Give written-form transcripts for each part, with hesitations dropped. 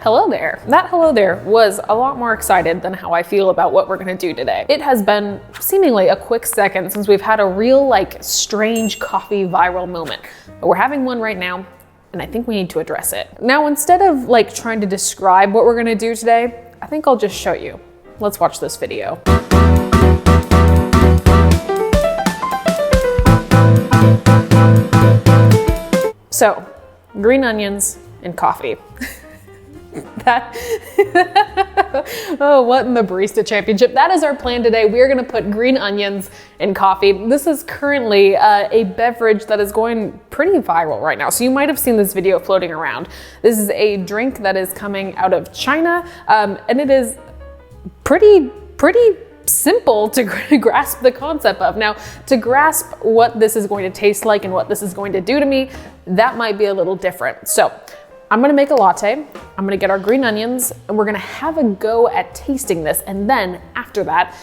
hello there. That hello there was a lot more excited than how I feel about what we're gonna do today. It has been seemingly a quick second since we've had a real strange coffee viral moment, but we're having one right now and I think we need to address it. Now, instead of trying to describe what we're gonna do today, I think I'll just show you. Let's watch this video. So, green onions and coffee. Oh, what in the barista championship? That is our plan today. We are gonna put green onions in coffee. This is currently a beverage that is going pretty viral right now. So you might have seen this video floating around. This is a drink that is coming out of China, and it is pretty simple to grasp the concept of. Now, to grasp what this is going to taste like and what this is going to do to me, that might be a little different. So I'm gonna make a latte, I'm gonna get our green onions, and we're gonna have a go at tasting this. And then after that,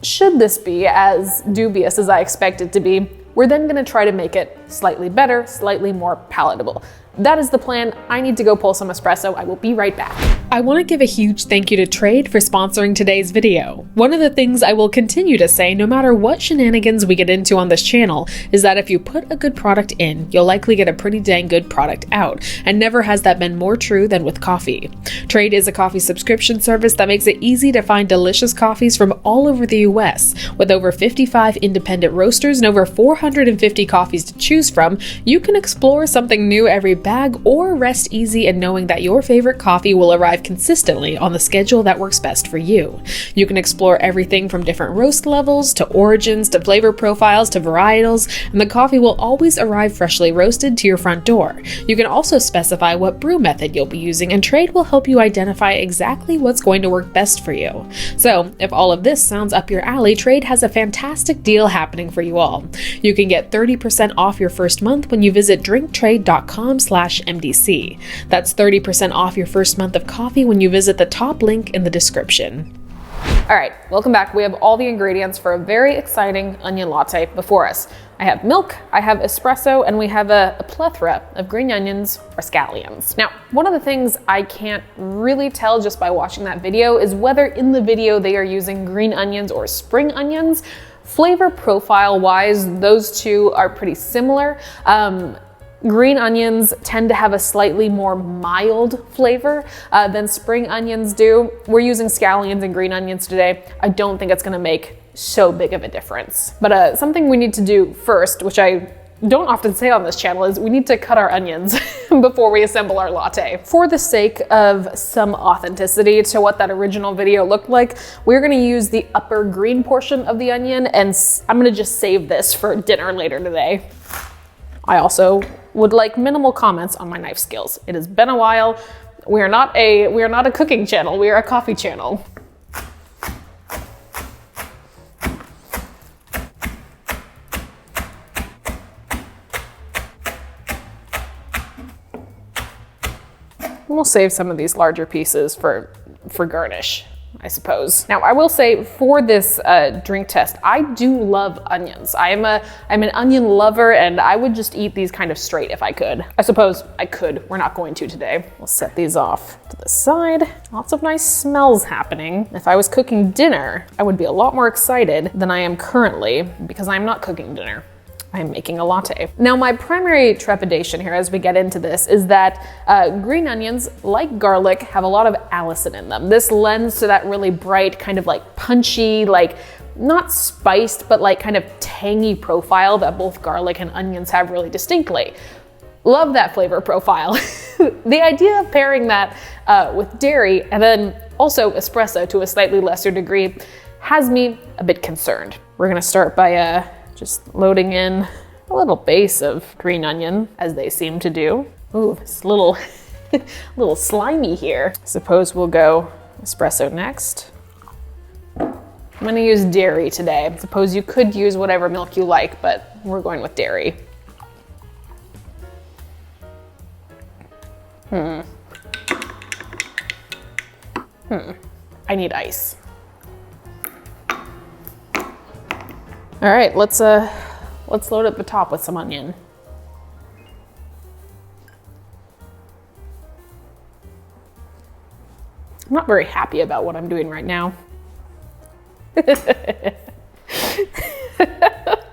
should this be as dubious as I expect it to be, we're then gonna try to make it slightly better, slightly more palatable. That is the plan. I need to go pull some espresso. I will be right back. I want to give a huge thank you to Trade for sponsoring today's video. One of the things I will continue to say no matter what shenanigans we get into on this channel is that if you put a good product in, you'll likely get a pretty dang good product out, and never has that been more true than with coffee. Trade is a coffee subscription service that makes it easy to find delicious coffees from all over the US. With over 55 independent roasters and over 450 coffees to choose from, you can explore something new every bag or rest easy in knowing that your favorite coffee will arrive consistently on the schedule that works best for you. You can explore everything from different roast levels to origins to flavor profiles to varietals, and the coffee will always arrive freshly roasted to your front door. You can also specify what brew method you'll be using, and Trade will help you identify exactly what's going to work best for you. So, if all of this sounds up your alley, Trade has a fantastic deal happening for you all. You can get 30% off your first month when you visit drinktrade.com/MDC. That's 30% off your first month of coffee when you visit the top link in the description. All right, welcome back. We have all the ingredients for a very exciting onion latte before us. I have milk, I have espresso, and we have a plethora of green onions or scallions. Now, one of the things I can't really tell just by watching that video is whether in the video they are using green onions or spring onions. Flavor profile wise, those two are pretty similar. Green onions tend to have a slightly more mild flavor than spring onions do. We're using scallions and green onions today. I don't think it's gonna make so big of a difference. But something we need to do first, which I don't often say on this channel, is we need to cut our onions before we assemble our latte. For the sake of some authenticity to what that original video looked like, we're gonna use the upper green portion of the onion, and I'm gonna just save this for dinner later today. I also would like minimal comments on my knife skills. It has been a while. We are not a cooking channel, we are a coffee channel. We'll save some of these larger pieces for garnish, I suppose. Now, I will say for this drink test, I do love onions. I'm an onion lover, and I would just eat these kind of straight if I could. I suppose I could. We're not going to today. We'll set these off to the side. Lots of nice smells happening. If I was cooking dinner, I would be a lot more excited than I am currently because I'm not cooking dinner. I'm making a latte. Now, my primary trepidation here as we get into this is that green onions, like garlic, have a lot of allicin in them. This lends to that really bright, kind of punchy, not spiced, but kind of tangy profile that both garlic and onions have really distinctly. Love that flavor profile. The idea of pairing that with dairy and then also espresso to a slightly lesser degree has me a bit concerned. We're gonna start by just loading in a little base of green onion, as they seem to do. Ooh, it's a little, little slimy here. I suppose we'll go espresso next. I'm gonna use dairy today. I suppose you could use whatever milk you like, but we're going with dairy. I need ice. All right, let's load up the top with some onion. I'm not very happy about what I'm doing right now.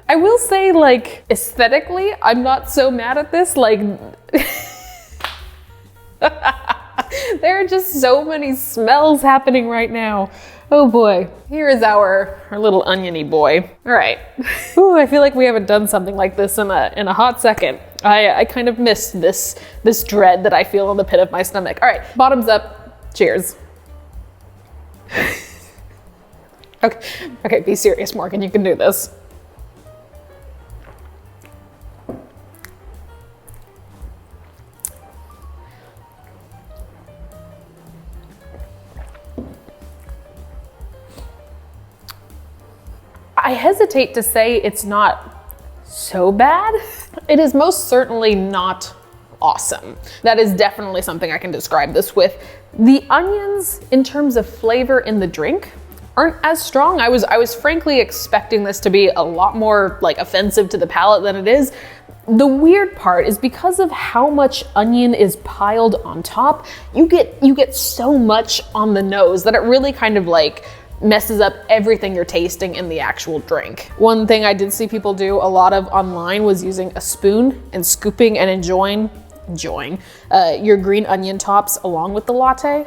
I will say, like, aesthetically, I'm not so mad at this. Like, there are just so many smells happening right now. Oh boy. Here is our little oniony boy. All right. Ooh, I feel like we haven't done something like this in a hot second. I kind of missed this dread that I feel in the pit of my stomach. All right, bottoms up. Cheers. Okay, be serious, Morgan. You can do this. I hesitate to say it's not so bad. It is most certainly not awesome. That is definitely something I can describe this with. The onions, in terms of flavor in the drink, aren't as strong. I was frankly expecting this to be a lot more like offensive to the palate than it is. The weird part is because of how much onion is piled on top, you get so much on the nose that it really kind of like messes up everything you're tasting in the actual drink. One thing I did see people do a lot of online was using a spoon and scooping and enjoying your green onion tops along with the latte.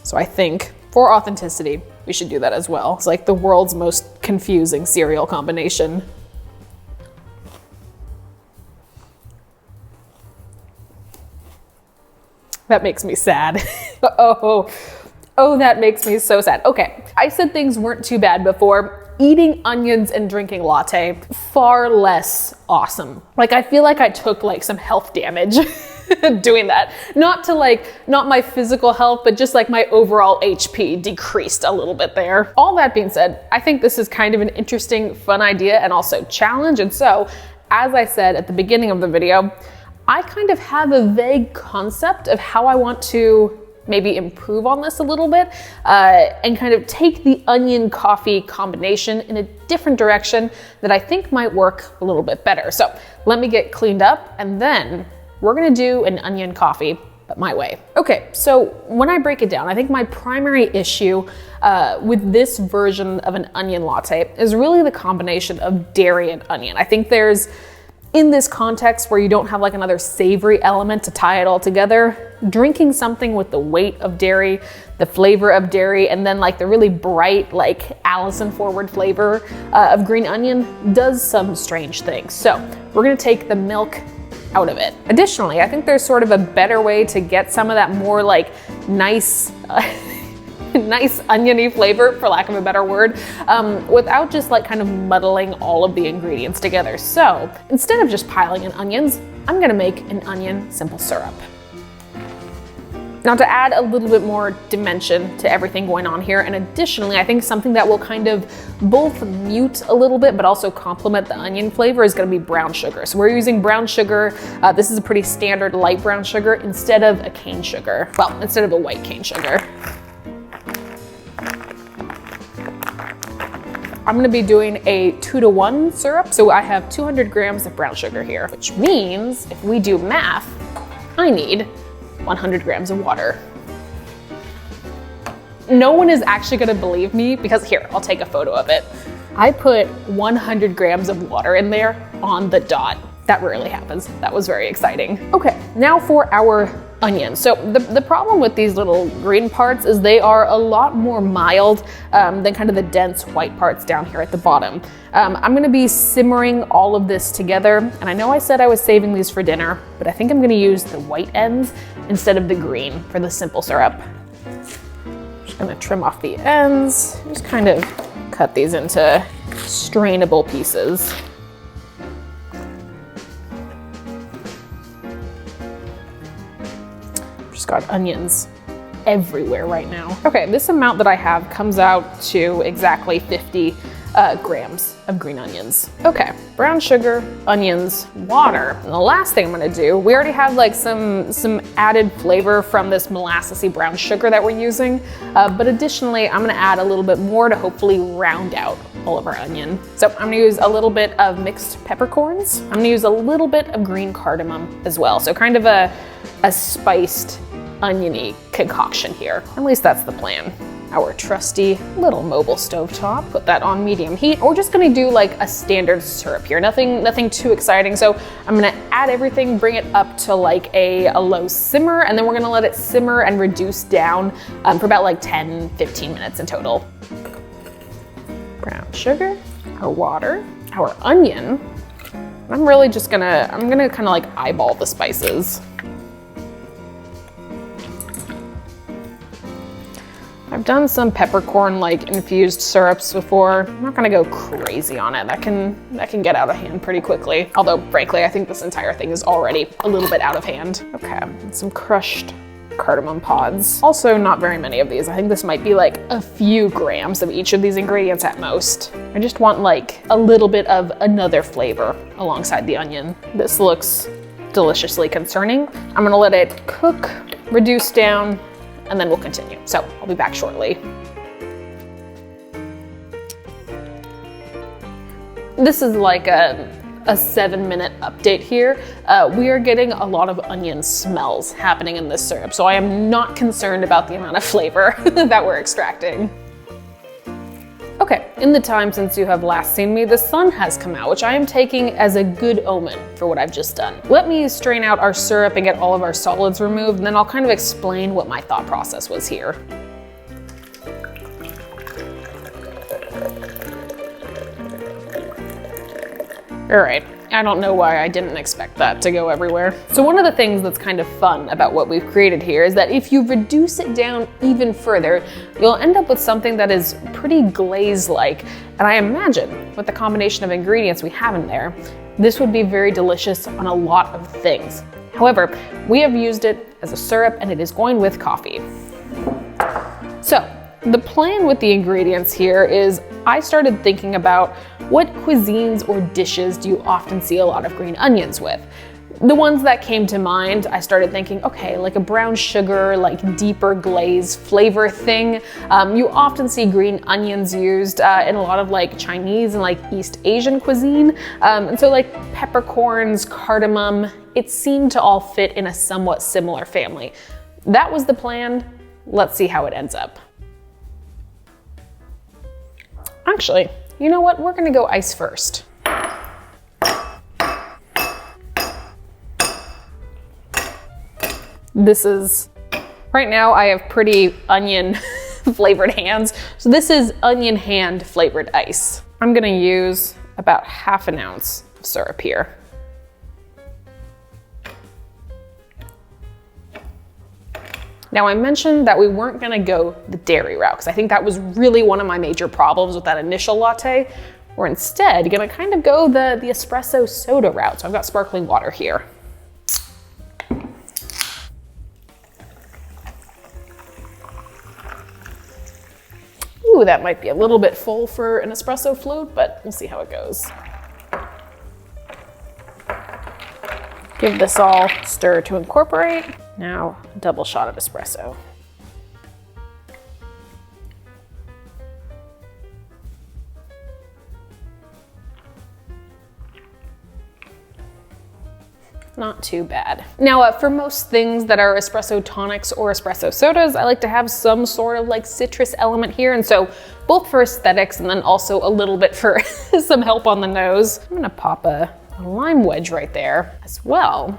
So I think for authenticity, we should do that as well. It's like the world's most confusing cereal combination. That makes me sad. Oh, that makes me so sad. Okay, I said things weren't too bad before. Eating onions and drinking latte, far less awesome. Like, I feel like I took like some health damage doing that. Not my physical health, but just like my overall HP decreased a little bit there. All that being said, I think this is kind of an interesting, fun idea and also challenge. And so, as I said at the beginning of the video, I kind of have a vague concept of how I want to maybe improve on this a little bit and kind of take the onion coffee combination in a different direction that I think might work a little bit better. So let me get cleaned up and then we're gonna do an onion coffee, but my way. Okay, so when I break it down, I think my primary issue with this version of an onion latte is really the combination of dairy and onion. I think there's, in this context where you don't have like another savory element to tie it all together, drinking something with the weight of dairy, the flavor of dairy, and then like the really bright, like Allison forward flavor of green onion does some strange things. So we're gonna take the milk out of it. Additionally, I think there's sort of a better way to get some of that more like nice, nice oniony flavor, for lack of a better word, without just like kind of muddling all of the ingredients together. So instead of just piling in onions, I'm gonna make an onion simple syrup. Now, to add a little bit more dimension to everything going on here, and additionally, I think something that will kind of both mute a little bit but also complement the onion flavor is gonna be brown sugar. So we're using brown sugar. This is a pretty standard light brown sugar instead of a cane sugar. Well, instead of a white cane sugar. I'm gonna be doing a 2-to-1 syrup. So I have 200 grams of brown sugar here, which means if we do math, I need 100 grams of water. No one is actually gonna believe me because here, I'll take a photo of it. I put 100 grams of water in there on the dot. That rarely happens. That was very exciting. Okay, now for our onions. So the problem with these little green parts is they are a lot more mild than kind of the dense white parts down here at the bottom. I'm gonna be simmering all of this together, and I know I said I was saving these for dinner, but I think I'm gonna use the white ends instead of the green for the simple syrup. Just gonna trim off the ends, just kind of cut these into strainable pieces. Got onions everywhere right now. Okay, this amount that I have comes out to exactly 50 grams of green onions. Okay, brown sugar, onions, water. And the last thing I'm gonna do, we already have like some added flavor from this molassesy brown sugar that we're using, but additionally, I'm gonna add a little bit more to hopefully round out all of our onion. So I'm gonna use a little bit of mixed peppercorns. I'm gonna use a little bit of green cardamom as well. So kind of a spiced oniony concoction here. At least that's the plan. Our trusty little mobile stovetop. Put that on medium heat. We're just gonna do like a standard syrup here. Nothing too exciting. So I'm gonna add everything, bring it up to like a low simmer, and then we're gonna let it simmer and reduce down for about like 10, 15 minutes in total. Brown sugar, our water, our onion. I'm really just gonna kind of like eyeball the spices. I've done some peppercorn like infused syrups before. I'm not gonna go crazy on it. That can get out of hand pretty quickly. Although frankly, I think this entire thing is already a little bit out of hand. Okay, and some crushed cardamom pods. Also not very many of these. I think this might be like a few grams of each of these ingredients at most. I just want like a little bit of another flavor alongside the onion. This looks deliciously concerning. I'm gonna let it cook, reduce down, and then we'll continue. So I'll be back shortly. This is like a 7-minute update here. We are getting a lot of onion smells happening in this syrup, so I am not concerned about the amount of flavor that we're extracting. Okay, in the time since you have last seen me, the sun has come out, which I am taking as a good omen for what I've just done. Let me strain out our syrup and get all of our solids removed, and then I'll kind of explain what my thought process was here. All right, I don't know why I didn't expect that to go everywhere. So one of the things that's kind of fun about what we've created here is that if you reduce it down even further, you'll end up with something that is pretty glaze-like. And I imagine with the combination of ingredients we have in there, this would be very delicious on a lot of things. However, we have used it as a syrup and it is going with coffee. So the plan with the ingredients here is I started thinking about what cuisines or dishes do you often see a lot of green onions with? The ones that came to mind, I started thinking, okay, like a brown sugar, like deeper glaze flavor thing. You often see green onions used in a lot of like Chinese and like East Asian cuisine. And so like peppercorns, cardamom, it seemed to all fit in a somewhat similar family. That was the plan. Let's see how it ends up. Actually, you know what? We're gonna go ice first. This is, right now I have pretty onion flavored hands. So this is onion hand flavored ice. I'm gonna use about ½ an ounce of syrup here. Now I mentioned that we weren't gonna go the dairy route because I think that was really one of my major problems with that initial latte. We're instead gonna kind of go the espresso soda route. So I've got sparkling water here. Ooh, that might be a little bit full for an espresso float, but we'll see how it goes. Give this all a stir to incorporate. Now, a double shot of espresso. Not too bad. Now, for most things that are espresso tonics or espresso sodas, I like to have some sort of like citrus element here. And so both for aesthetics and then also a little bit for some help on the nose, I'm gonna pop a lime wedge right there as well.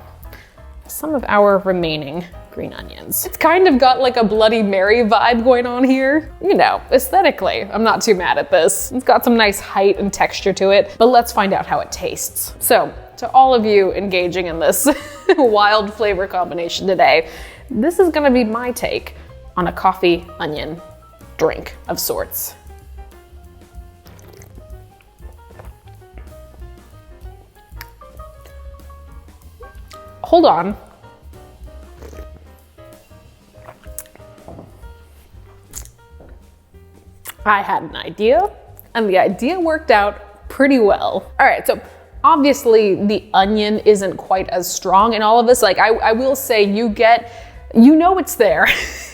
Some of our remaining green onions. It's kind of got like a Bloody Mary vibe going on here. You know, aesthetically, I'm not too mad at this. It's got some nice height and texture to it, but let's find out how it tastes. So, to all of you engaging in this wild flavor combination today, this is gonna be my take on a coffee onion drink of sorts. Hold on. I had an idea, and the idea worked out pretty well. All right, so obviously the onion isn't quite as strong in all of this. Like I will say you know it's there.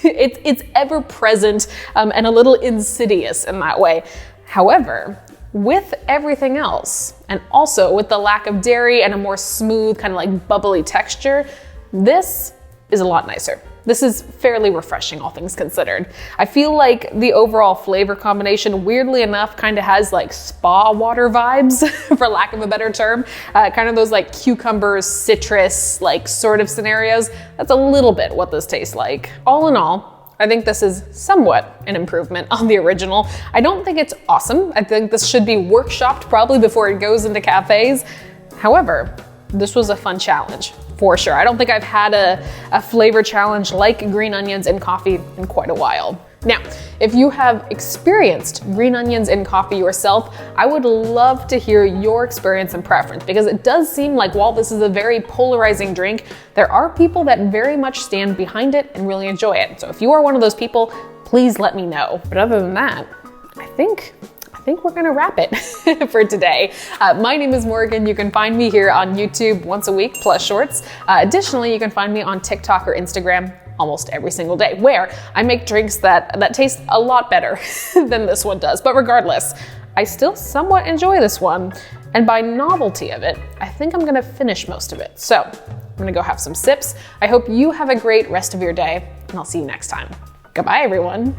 It's ever present and a little insidious in that way. However, with everything else, and also with the lack of dairy and a more smooth kind of like bubbly texture, this is a lot nicer. This is fairly refreshing, all things considered. I feel like the overall flavor combination, weirdly enough, kind of has like spa water vibes, for lack of a better term. Kind of those like cucumbers, citrus, like sort of scenarios. That's a little bit what this tastes like. All in all, I think this is somewhat an improvement on the original. I don't think it's awesome. I think this should be workshopped probably before it goes into cafes. However, this was a fun challenge, for sure. I don't think I've had a flavor challenge like green onions in coffee in quite a while. Now, if you have experienced green onions in coffee yourself, I would love to hear your experience and preference, because it does seem like while this is a very polarizing drink, there are people that very much stand behind it and really enjoy it. So if you are one of those people, please let me know. But other than that, I think we're gonna wrap it for today. My name is Morgan. You can find me here on YouTube once a week, plus shorts. Additionally, you can find me on TikTok or Instagram almost every single day, where I make drinks that taste a lot better than this one does. But regardless, I still somewhat enjoy this one. And by novelty of it, I think I'm gonna finish most of it. So I'm gonna go have some sips. I hope you have a great rest of your day, and I'll see you next time. Goodbye, everyone.